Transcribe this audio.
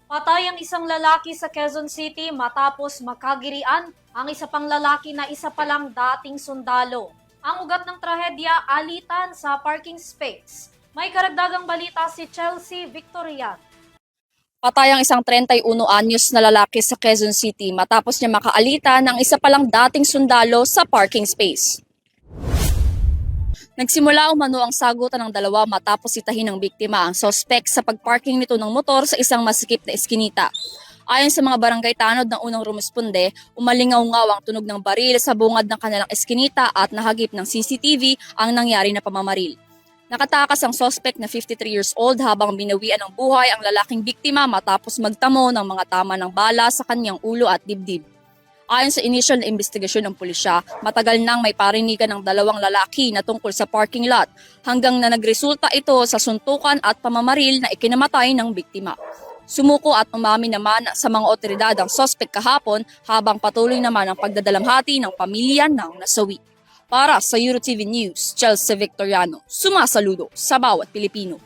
Patay ang isang lalaki sa Quezon City matapos makagirian ang isa pang lalaki na isa palang dating sundalo. Ang ugat ng trahedya, alitan sa parking space. May karagdagang balita si Chelsea Victorian. Patay ang isang 31 anyos na lalaki sa Quezon City matapos niya makaalita ng isa palang dating sundalo sa parking space. Nagsimula umano ang sagutan ng dalawa matapos sitahin ng biktima ang suspect sa pagparking nito ng motor sa isang masikip na eskinita. Ayon sa mga barangay tanod ng unang rumisponde, umalingaw-ngaw ang tunog ng baril sa bungad ng kanilang eskinita at nahagip ng CCTV ang nangyari na pamamaril. Nakatakas ang suspect na 53 years old habang binawian ng buhay ang lalaking biktima matapos magtamo ng mga tama ng bala sa kanyang ulo at dibdib. Ayon sa initial na investigasyon ng pulisya, matagal nang may parinigan ng dalawang lalaki na tungkol sa parking lot hanggang na nagresulta ito sa suntukan at pamamaril na ikinamatay ng biktima. Sumuko at umami naman sa mga otoridad ang suspect kahapon habang patuloy naman ang pagdadalamhati ng pamilya ng nasawi. Para sa EuroTV News, Chelsea Victoriano, sumasaludo sa bawat Pilipino.